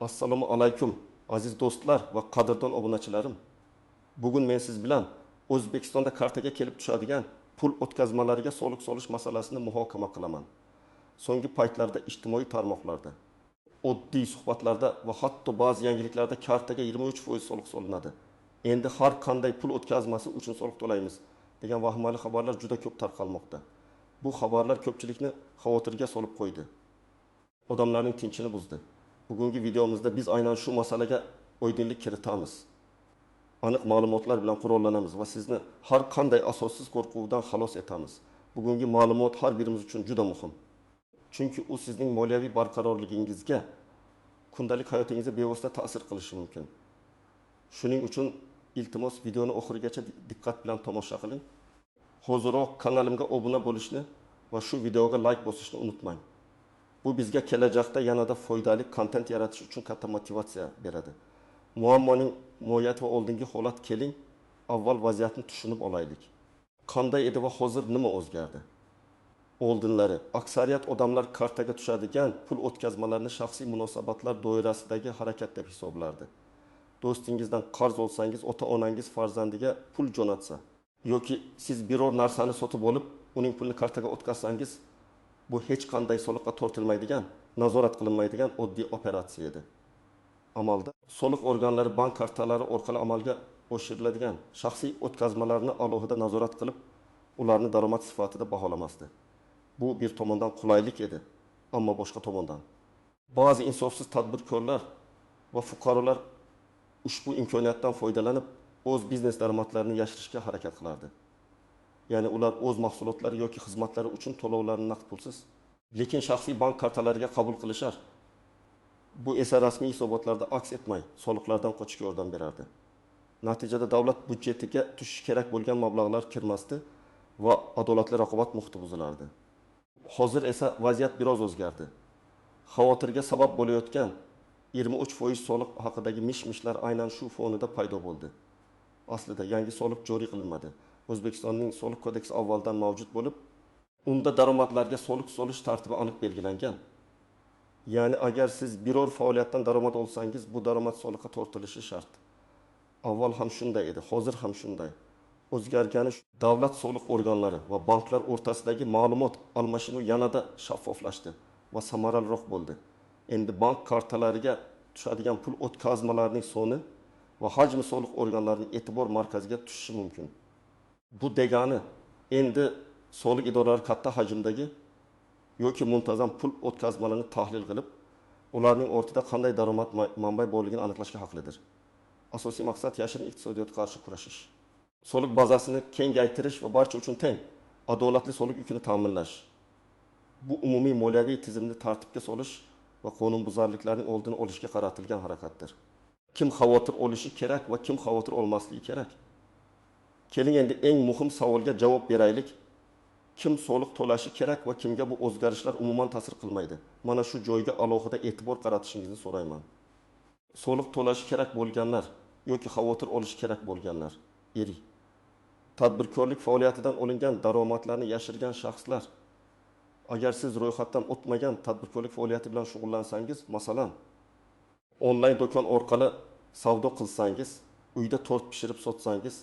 Assalomu alaykum aziz do'stlar va qadrdon obunachilarim. Bugun men siz bilan O'zbekistonda kartaga kelib tushadigan pul o'tkazmalariga soliq solish masalasini muhokama qilaman. So'nggi paytlarda ijtimoiy tarmoqlarda, oddiy suhbatlarda va hatto ba'zi yangiliklarda kartaga 23% soliq solinadi. Endi har qanday pul o'tkazmasi uchun soliq to'laymiz degan vahimali xabarlar juda ko'p tarqalmoqda. Bu xabarlar ko'pchilikni xavotirga solib qo'ydi. Odamlarning tinchini buzdi. Bugungi videomizda biz aynan shu masalaga oydinlik kiritamiz. Aniq ma'lumotlar bilan qurollanamiz va sizni har qanday asossiz qo'rquvdan xalos etamiz. Bugungi ma'lumot har birimiz uchun juda muhim. Chunki u sizning moliyaviy barqarorligingizga, kundalik hayotingizga bevosita ta'sir qilishi mumkin. Shuning uchun iltimos videoni oxirigacha diqqat bilan tomosha qiling. Hoziroq kanalimga obuna bo'lishni va shu videoga like bosishni unutmang. Bu bizga kelajakda yanada foydali kontent yaratish uchun katta motivatsiya beradi. Muammoning mohiyati va oldingi holat keling, avval vaziyatni tushunib olaylik. Qanday edi va hozir nima o'zgardi? Oldinlari aksariyat odamlar kartaga tushadigan pul o'tkazmalarini shaxsiy munosabatlar doirasidagi harakat deb hisoblardi. Do'stingizdan qarz olsangiz, ota-onangiz farzandiga pul jo'natsa yoki siz biror narsani sotib olib, uning pulini kartaga o'tkazsangiz, bu hech qanday soliqqa tortilmaydigan, nazorat qilinmaydigan oddiy operatsiya edi. Amalda soliq organlari bank kartalari orqali amalga oshiriladigan shaxsiy o'tkazmalarni alohida nazorat qilib, ularni daromad sifatida baholamasdi. Bu bir tomondan qulaylik edi, ammo boshqa tomondan ba'zi insofsiz tadbirkorlar va fuqarolar ushbu imkoniyatdan foydalanib, o'z biznes daromadlarini yashirishga harakat qilardi. Ya'ni ular o'z mahsulotlari yoki xizmatlari uchun to'lovlarni naqd pulsiz, lekin shaxsiy bank kartalariga qabul qilishar. Bu esa rasmiy hisobotlarda aks etmay, soliqlardan qochishga yordam berardi. Natijada davlat budjetiga tushishi kerak bo'lgan mablag'lar kirmasdi va adolatli raqobat muhiti buzilardi. Hozir esa vaziyat biroz o'zgardi. Xavotirga sabab bo'layotgan 23% soliq haqidagi mish-mishlar aynan shu fonida paydo bo'ldi. Aslida yangi soliq joriy qilinmadi. O'zbekistonning soliq kodeksi avvaldan mavjud bo'lib, unda daromadlarga soliq solish tartibi aniq belgilangan. Ya'ni agar siz biror faoliyatdan daromad olsangiz, bu daromad soliqqa tortilishi shart. Avval ham shunday edi, hozir ham shunday. O'zgargani davlat soliq organlari va banklar o'rtasidagi ma'lumot almashinuvi yanada shaffoflashdi va samaraliroq bo'ldi. Endi bank kartalariga tushadigan pul o'tkazmalarining soni va hajmi soliq organlarining e'tibor markaziga tushishi mumkin. Bu degani endi soliq idoralari katta hajmdagi yoki muntazam pul o'tkazmalarini tahlil qilib, ularning ortida qanday daromad manbai borligini aniqlashga haqlidir. Asosiy maqsad yashirin iqtisodiyotga qarshi kurashish. Soliq bazasini kengaytirish va barcha uchun teng, adolatli soliq yukini ta'minlash. Bu umumiy moliyaviy tizimni tartibga solish va qonunbuzarliklarning oldini olishga qaratilgan harakatdir. Kim xavotir olishi kerak va kim xavotir olmasligi kerak? Keling endi eng muhim savolga javob beraylik. Kim soliq to'lashi kerak va kimga bu o'zgarishlar umuman ta'sir qilmaydi? Mana shu joyga alohida e'tibor qaratishingizni so'rayman. Soliq to'lashi kerak bo'lganlar yoki xavotir olishi kerak bo'lganlar, eri. Tadbirkorlik faoliyatidan olingan daromadlarni yashirgan shaxslar. Agar siz ro'yxatdan o'tmagan tadbirkorlik faoliyati bilan shug'ullansangiz, masalan, onlayn do'kon orqali savdo qilsangiz, uyda tort pishirib sotsangiz,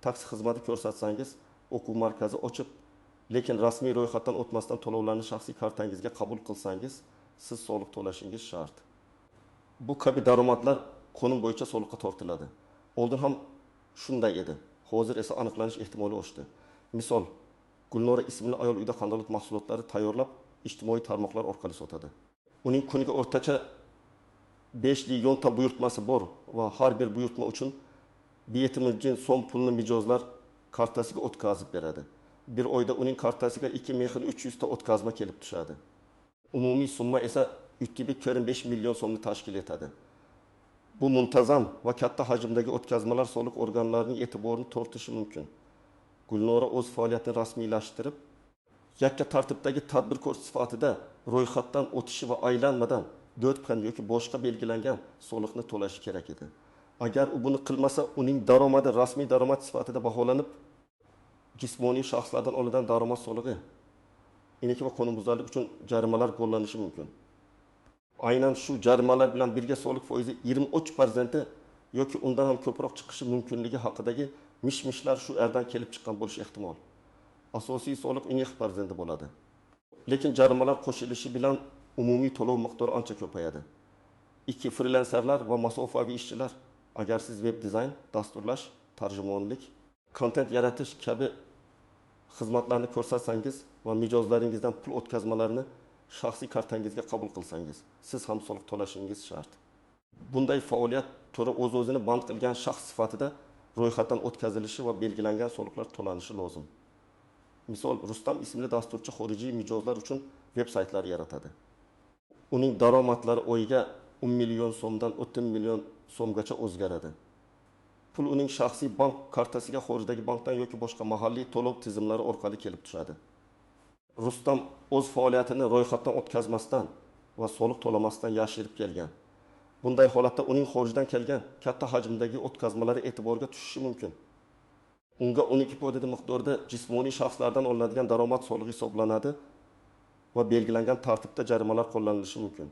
taksi xizmati ko'rsatsangiz, o'quv markazi ochib, lekin rasmiy ro'yxatdan o'tmasdan to'lovlarni shaxsiy kartangizga qabul qilsangiz, siz soliq to'lashingiz shart. Bu kabi daromadlar qonun bo'yicha soliqqa tortiladi. Oldin ham shunday edi. Hozir esa aniqlanish ehtimoli oshdi. Misol, Gulnora ismli ayol uyda qandolat mahsulotlari tayyorlab, ijtimoiy tarmoqlar orqali sotadi. Uning kuniga o'rtacha 5 million ta buyurtmasi bor va har bir buyurtma uchun 7 million so'm pulni mijozlar kartasiga o'tkazib beradi. Bir oyda uning kartasiga 2300 ta o'tkazma kelib tushadi. Umumiy summa esa 3,5 million so'mni tashkil etadi. Bu muntazam va katta hajmdagi o'tkazmalar soliq organlarining e'tiborini tortishi mumkin. Gulnora o'z faoliyatini rasmiylashtirib, yakka tartibdagi tadbirkor sifatida ro'yxatdan o'tishi va aylanmadan 4% yoki boshqa belgilangan soliqni to'lashi kerak edi. Agar u buni qilmasa, uning daromadi rasmiy daromad sifatida baholanib, jismoniy shaxslardan olingan daromad solig'i, iniki va qonunbuzarlik uchun jarimalar qo'llanishi mumkin. Aynan shu jarimalar bilan birga soliq foizi 23% yoki undan ham ko'proq chiqishi mumkinligi haqidagi mish-mishlar shu yerdan kelib chiqqan bo'lishi ehtimol. Asosiy soliq 12% bo'ladi. Lekin jarimalar qo'shilishi bilan umumiy to'lov miqdori ancha ko'payadi. Ikki frilanserlar va masofaviy ishchilar, agar siz web dizayn, dasturlash, tarjimonlik, kontent yaratish kabi xizmatlarni ko'rsatsangiz va mijozlaringizdan pul o'tkazmalarini shaxsiy kartangizga qabul qilsangiz, siz ham soliq to'lashingiz shart. Bunday faoliyat turi o'z-o'zini band qilgan shaxs sifatida ro'yxatdan o'tkazilishi va belgilangan soliqlar to'lanishi lozim. Misol, Rustam ismli dasturchi xorijiy mijozlar uchun veb-saytlar yaratadi. Uning daromadlari oyiga 10 million so'mdan 30 million so'mgacha o'zgaradi. Pul uning shaxsiy bank kartasiga xorijdagi bankdan yoki boshqa mahalliy to'lov tizimlari orqali kelib tushadi. Rustam o'z faoliyatini ro'yxatdan o'tkazmasdan va soliq to'lamasdan yashirib kelgan. Bunday holatda uning xorijdan kelgan katta hajmdagi o'tkazmalari e'tiborga tushishi mumkin. Unga 12% miqdorda jismoniy shaxslardan olinadigan daromad solig'i hisoblanadi va belgilangan tartibda jarimalar qo'llanilishi mumkin.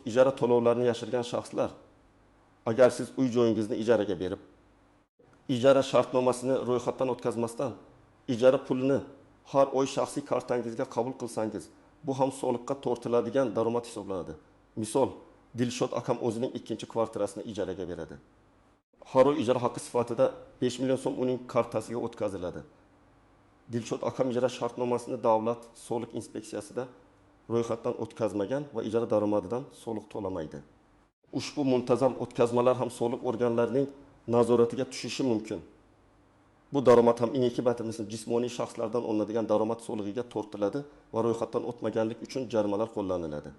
Ijara to'lovlarini yashirgan shaxslar, agar siz uy joyingizni ijaraga berib, ijara shartnomasini ro'yxatdan o'tkazmasdan, ijara pulini har oy shaxsiy kartangizga qabul qilsangiz, bu ham soliqqa tortiladigan daromad hisoblanadi. Misol, Dilshod akam o'zining ikkinchi kvartirasini ijaraga beradi. Har oy ijara haqqi sifatida 5 million so'm uning kartasiga o'tkaziladi. Dilshod akam ijara shartnomasini davlat soliq inspeksiyasida ro'yxatdan o'tkazmagan va ijara daromadidan soliq to'lamaydi. Ushbu muntazam o'tkazmalar ham soliq organlarining nazoratiga tushishi mumkin. Bu daromad ham jismoniy shaxslardan olinadigan daromad solig'iga tortiladi va ro'yxatdan o'tmaganlik uchun jarimalar qo'llaniladi.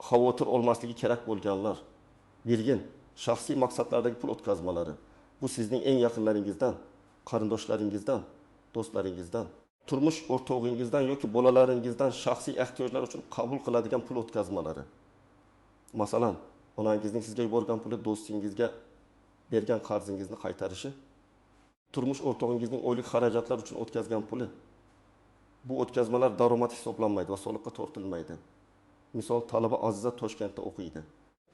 Xavotir olmasligi kerak bo'lganlar, birgin shaxsiy maqsadlardagi pul o'tkazmalari, bu sizning eng yaqinlaringizdan, qarindoshlaringizdan, do'stlaringizdan, turmush o'rtog'ingizdan yoki bolalaringizdan shaxsiy ehtiyojlar uchun qabul qiladigan pul o'tkazmalari. Masalan, onangizning sizga yuborgan puli do'stingizga bergan qarzingizni qaytarishi, turmush o'rtog'ingizning oylik xarajatlar uchun o'tkazgan puli. Bu o'tkazmalar daromad hisoblanmaydi va soliqqa tortilmaydi. Misol, talaba Aziza Toshkentda o'qiydi.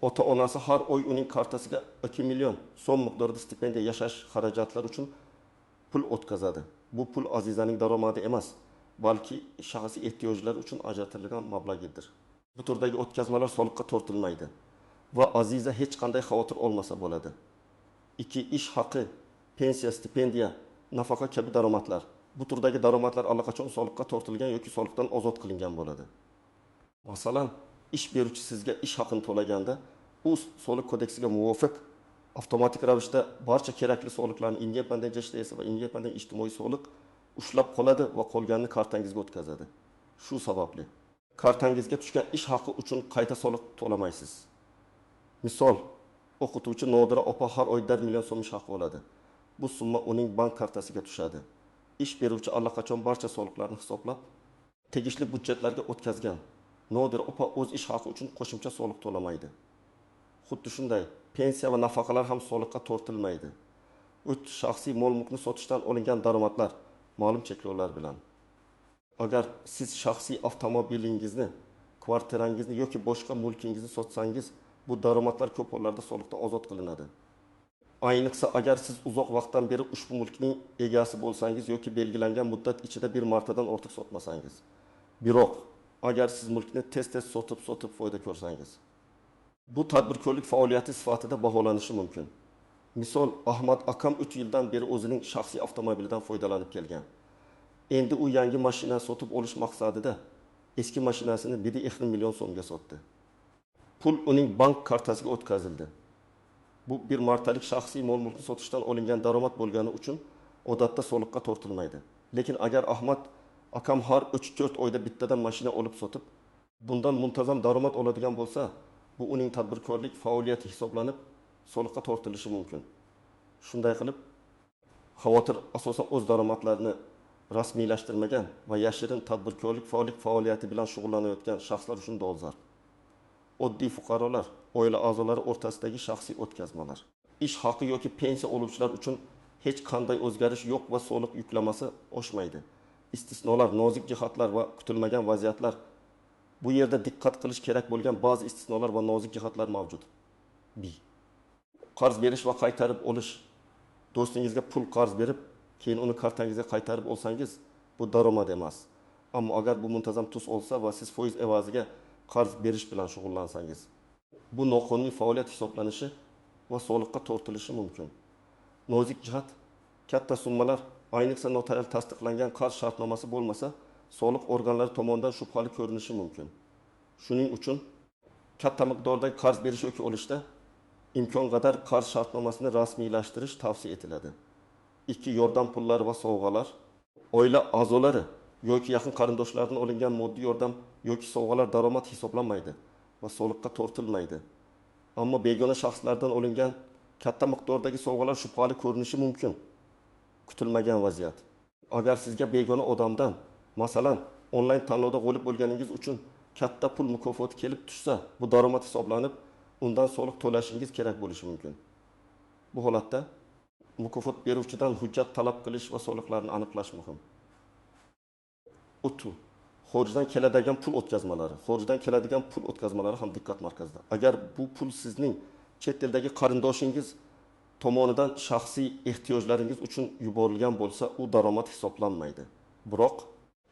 Ota-onasi har oy uning kartasiga 2 million so'm miqdorida stipendiya yashash xarajatlari uchun pul o'tkazadi. Bu pul Azizaning daromadi emas, balki shaxsiy ehtiyojlar uchun ajratilgan mablag'idir. Bu turdagi o'tkazmalar soliqqa tortilmaydi va Aziza hech qanday xavotir olmasa bo'ladi. Ish haqi, pensiya, stipendiya, nafaqa kabi daromadlar. Bu turdagi daromadlar allaqachon soliqqa tortilgan yoki soliqdan ozod qilingan bo'ladi. Masalan, ish beruvchi sizga ish haqini to'laganda, u soliq kodeksiga muvofiq avtomatik ravishda barcha kerakli soliqlarni independent ijtimoiy va independent ijtimoiy soliq ushlab qoladi va qolganini kartangizga o'tkazadi. Shu sababli kartangizga tushgan ish haqi uchun qayta soliq to'lamaysiz. Misol, o'qituvchi Nodira opa har oy 1 million so'm ish haqi oladi. Bu summa uning bank kartasiga tushadi. Ish beruvchi allaqachon barcha soliqlarni hisoblab, tegishli budjetlarga o'tkazgan. Nodira opa o'z ish haqi uchun qo'shimcha soliq to'lamaydi. Xuddi shunday, pensiya va nafaqalar ham soliqqa tortilmaydi. Shaxsiy mol-mulkni sotishdan olingan daromadlar ma'lum cheklovlar bilan. Agar siz shaxsiy avtomobilingizni, kvartirangizni yoki boshqa mulkingizni sotsangiz, bu daromadlar ko'p hollarda soliqdan ozod qilinadi. Ayniqsa agar siz uzoq vaqtdan beri ushbu mulkning egasi bo'lsangiz yoki belgilangan muddat ichida bir martadan ortiq sotmasangiz. Biroq agar siz mulkni tez-tez sotib foyda ko'rsangiz, bu tadbirkorlik faoliyati sifatida baholanishi mumkin. Misol, Ahmad akam 3 yildan beri o'zining shaxsiy avtomobilidan foydalanib kelgan. Endi u yangi mashina sotib olish maqsadida eski mashinasini 1,5 million so'mga sotdi. Pul uning bank kartasiga o'tkazildi. Bu bir martalik shaxsiy mol-mulkni sotishdan olingan daromad bo'lgani uchun odatda soliqqa tortilmaydi. Lekin agar Ahmad akam har 3-4 oyda bittadan mashina olib sotib, bundan muntazam daromad oladigan bo'lsa, bu uning tadbirkorlik faoliyati hisoblanib, soliqqa tortilishi mumkin. Shunday qilib, xavotir asosan o'z daromadlarini rasmiylashtirmagan va yashirin tadbirkorlik faoliyati bilan shug'ullanayotgan shaxslar uchun dolzarb. Oddiy fuqarolar, oila a'zolari o'rtasidagi shaxsiy o'tkazmalar, ish haqi yoki pensiya oluvchilar uchun hech qanday o'zgarish yo'q va soliq yuklamasi oshmaydi. Istisnolar, nozik jihatlar va kutilmagan vaziyatlar Bu yerda diqqat qilish kerak bo'lgan ba'zi istisnolar va nozik jihatlar mavjud. B. Qarz berish va qaytarib olish. Do'stingizga pul qarz berib, keyin uni kartangizga qaytarib olsangiz, bu daromad emas. Ammo agar bu muntazam tus olsa va siz foiz evaziga qarz berish bilan shug'ullansangiz, bu noqonuniy faoliyat hisoblanishi va soliqqa tortilishi mumkin. Nozik jihat, katta summalar, ayniqsa notarial tasdiqlangan qarz shartnomasi bo'lmasa, soliq organlari tomonidan shubhali ko'rinishi mumkin. Shuning uchun katta miqdordagi qarz berish yoki olishda imkon qadar qarz shartnomasini rasmiylashtirish tavsiya etiladi. 2. Yordam pullari va sovg'alar. Oila a'zolari yoki yaqin qarindoshlardan olingan moddiy yordam yoki sovg'alar daromad hisoblanmaydi va soliqqa tortilmaydi. Ammo begona shaxslardan olingan katta miqdordagi sovg'alar shubhali ko'rinishi mumkin. Kutilmagan vaziyat. Agar sizga begona odamdan, masalan, onlayn tanlovda g'olib bo'lganingiz uchun katta pul mukofoti kelib tushsa, bu daromad hisoblanib, undan soliq to'lashingiz kerak bo'lishi mumkin. Bu holatda mukofot beruvchidan hujjat talab qilish va soliqlarni aniqlash muhim. O'tu. Xorijdan keladigan pul o'tkazmalari. Xorijdan keladigan pul o'tkazmalari ham diqqat markazida. Agar bu pul sizning chet eldagi qarindoshingiz tomonidan shaxsiy ehtiyojlaringiz uchun yuborilgan bo'lsa, u daromad hisoblanmaydi. Biroq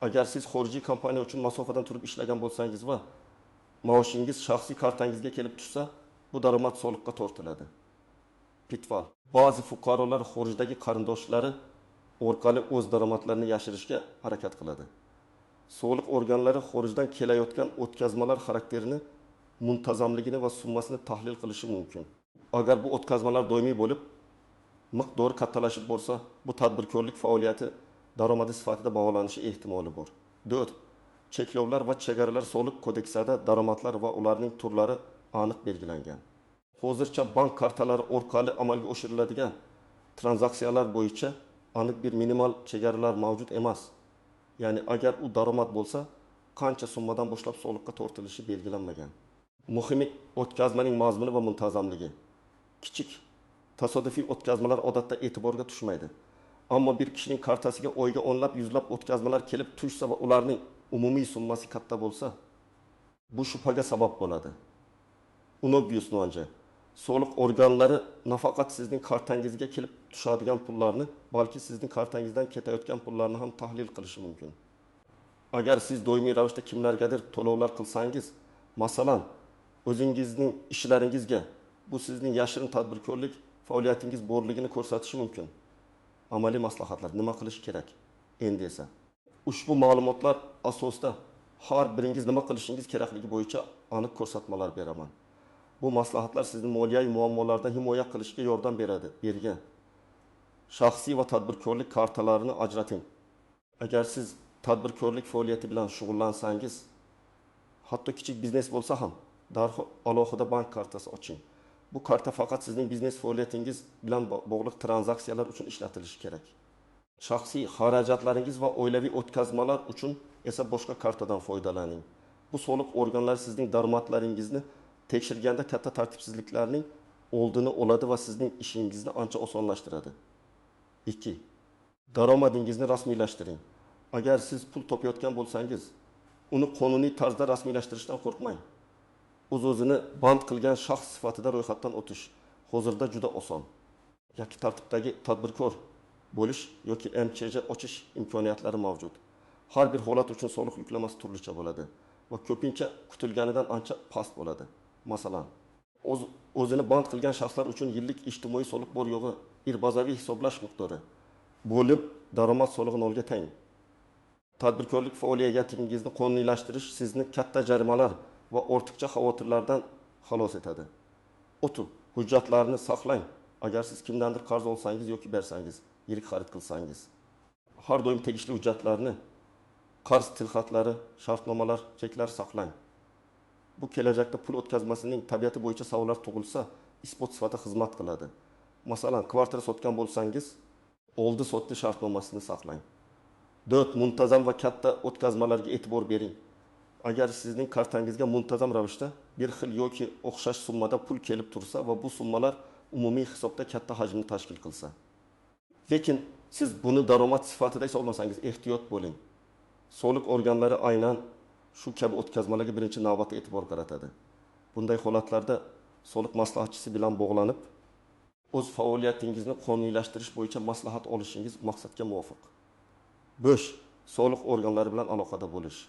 agar siz xorijiy kompaniya uchun masofadan turib ishlagan bo'lsangiz va maoshingiz shaxsiy kartangizga kelib tushsa, bu daromad soliqqa tortiladi. Pitfall. Ba'zi fuqarolar xorijdagi qarindoshlari orqali o'z daromadlarini yashirishga harakat qiladi. Soliq organlari xorijdan kelayotgan o'tkazmalar xarakterini, muntazamligini va summasini tahlil qilishi mumkin. Agar bu o'tkazmalar doimiy bo'lib, miqdori kattalashib bo'lsa, bu tadbirkorlik faoliyati daromadi sifatida baholanishi ehtimoli bor. 4. Cheklovlar va chegaralar soliq kodeksida daromadlar va ularning turlari aniq belgilangan. Hozircha bank kartalari orqali amalga oshiriladigan tranzaksiyalar bo'yicha aniq bir minimal chegaralar mavjud emas. Ya'ni agar u daromad bo'lsa, qancha summadan boshlab soliqqa tortilishi belgilanmagan. Muhimi o'tkazmaning mazmuni va muntazamligi. Kichik tasodifiy o'tkazmalar odatda e'tiborga tushmaydi. Ammo bir kishining kartasiga oyga o'nlab, yuzlab o'tkazmalar kelib tushsa va ularning umumiy summasi katta bo'lsa, bu shubhaga sabab bo'ladi. Unobvious nuance. Soliq organlari nafaqat sizning kartangizga kelib tushadigan pullarni, balki sizning kartangizdan ketayotgan pullarni ham tahlil qilishi mumkin. Agar siz doimiy ravishda kimlargadir to'lovlar qilsangiz, masalan, o'zingizning ishlaringizga, bu sizning yashirin tadbirkorlik faoliyatingiz borligini ko'rsatishi mumkin. Amaliy maslahatlar, nima qilish kerak? Endi esa ushbu ma'lumotlar asosida har biringiz nima qilishingiz kerakligi bo'yicha aniq ko'rsatmalar beraman. Bu maslahatlar sizni moliyaviy muammolardan himoya qilishga yordam bergan. Shaxsiy va tadbirkorlik kartalarini ajrating. Agar siz tadbirkorlik faoliyati bilan shug'ullansangiz, hatto kichik biznes bo'lsa ham, darhol alohida bank kartasi oching. Bu karta faqat sizning biznes faoliyatingiz bilan bog'liq tranzaksiyalar uchun ishlatilishi kerak. Shaxsiy xarajatlaringiz va oilaviy o'tkazmalar uchun esa boshqa kartadan foydalaning. Bu soliq organlari sizning daromadlaringizni tekshirganda katta tartibsizliklarning oldini oladi va sizning ishingizni ancha osonlashtiradi. 2. Daromadingizni rasmiylashtiring. Agar siz pul topayotgan bo'lsangiz, uni qonuniy tarzda rasmiylashtirishdan qo'rqmang. O'z-o'zini band qilgan shaxs sifatida ro'yxatdan o'tish hozirda juda oson. Yoki tartibdagi tadbirkor bo'lish yoki MCJ ochish imkoniyatlari mavjud. Har bir holat uchun soliq yuklamasi turlicha bo'ladi va ko'pincha kutilganidan ancha past bo'ladi. Masalan, o'zini band qilgan shaxslar uchun yillik ijtimoiy soliq bor yo'g'i bir bazaviy hisoblash miqdori bo'lib daromad solig'ini olga teng. Tadbirkorlik faoliyatingizni qonuniylashtirish sizni katta jarimalar va ortiqcha xavotirlardan xalos etadi. Hujjatlarni saqlang. Agar siz kimdandir qarz olsangiz yoki bersangiz, yirik xarid qilsangiz, har doim tegishli hujjatlarni, qarz tilxatlari, shartnomalar, cheklar saqlang. Bu kelajakda pul o'tkazmasining tabiati bo'yicha savollar tug'ilsa, isbot sifatida xizmat qiladi. Masalan, kvartira sotgan bo'lsangiz, oldi sotdi shartnomasini saqlang. 4. Muntazam va katta o'tkazmalarga e'tibor bering. Agar sizning kartangizga muntazam ravishda bir xil yoki o'xshash summada pul kelib tursa va bu summalar umumiy hisobda katta hajmni tashkil qilsa, lekin siz buni daromad sifatida hisoblasangiz, ehtiyot bo'ling. Soliq organlari aynan shu kabi o'tkazmalarga birinchi navbatda e'tibor qaratadi. Bunday holatlarda soliq maslahatchisi bilan bog'lanib, o'z faoliyatingizni qonuniylashtirish bo'yicha maslahat olishingiz maqsadga muvofiq. Bo'sh soliq organlari bilan aloqada bo'lish.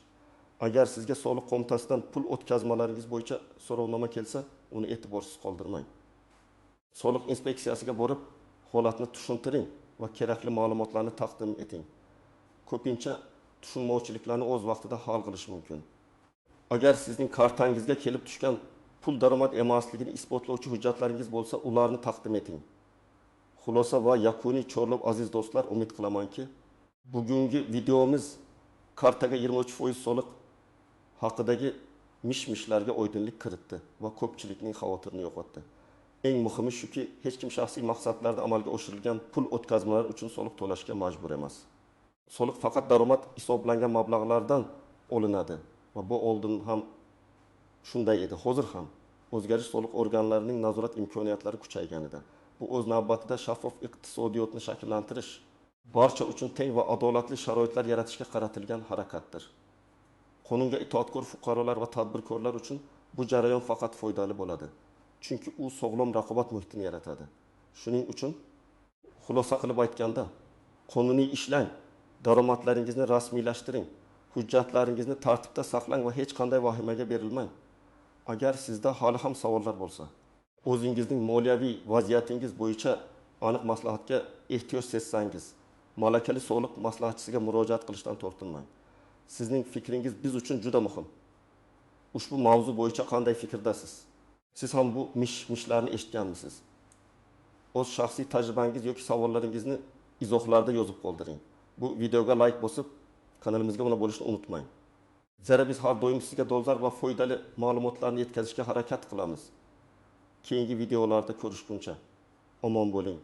Agar sizga soliq qo'mitasidan pul o'tkazmalaringiz bo'yicha so'rovnoma kelsa, uni e'tiborsiz qoldirmang. Soliq inspeksiyasiga borib, holatni tushuntiring va kerakli ma'lumotlarni taqdim eting. Ko'pincha tushunmovchiliklarni o'z vaqtida hal qilish mumkin. Agar sizning kartangizga kelib tushgan pul daromad emasligini isbotlovchi hujjatlaringiz bo'lsa, ularni taqdim eting. Xulosa va yakuniy chorlab aziz do'stlar, umid qilamanki, bugungi videomiz kartaga 23% soliq haqidagi mish-mishlarga oydinlik kiritdi va ko'pchilikning xavotirini yo'qotdi. Eng muhimi shuki, hech kim shaxsiy maqsadlarda amalga oshirilgan pul o'tkazmalari uchun soliq to'lashga majbur emas. Soliq faqat daromad hisoblangan mablag'lardan olinadi va bu oldin ham shunday edi, hozir ham o'zgarish soliq organlarining nazorat imkoniyatlari kuchayganida. Bu o'z navbatida shaffof iqtisodiyotni shakllantirish, barcha uchun teng va adolatli sharoitlar yaratishga qaratilgan harakatdir. Qonunga itoatkor fuqarolar va tadbirkorlar uchun bu jarayon faqat foydali bo'ladi. Chunki u sog'lom raqobat muhitini yaratadi. Shuning uchun xulosa qilib aytganda, qonuniy ishlang, daromadlaringizni rasmiylashtiring, hujjatlaringizni tartibda saqlang va hech qanday vahimaga berilmang. Agar sizda hali ham savollar bo'lsa, o'zingizning moliyaviy vaziyatingiz bo'yicha aniq maslahatga ehtiyoj sezsangiz, malakali soliq maslahatchisiga murojaat qilishdan tortinmang. Sizning fikringiz biz uchun juda muhim. Ushbu mavzu bo'yicha qanday fikrdasiz? Siz ham bu mish-mishlarni eshitganmisiz? O'z shaxsiy tajribangiz yoki savollaringizni izohlarda yozib qoldiring. Bu videoga like bosib, kanalimizga obuna bo'lishni unutmang. Zira biz har doim sizga dolzarb va foydali ma'lumotlarni yetkazishga harakat qilamiz. Keyingi videolarda ko'rishguncha omon bo'ling.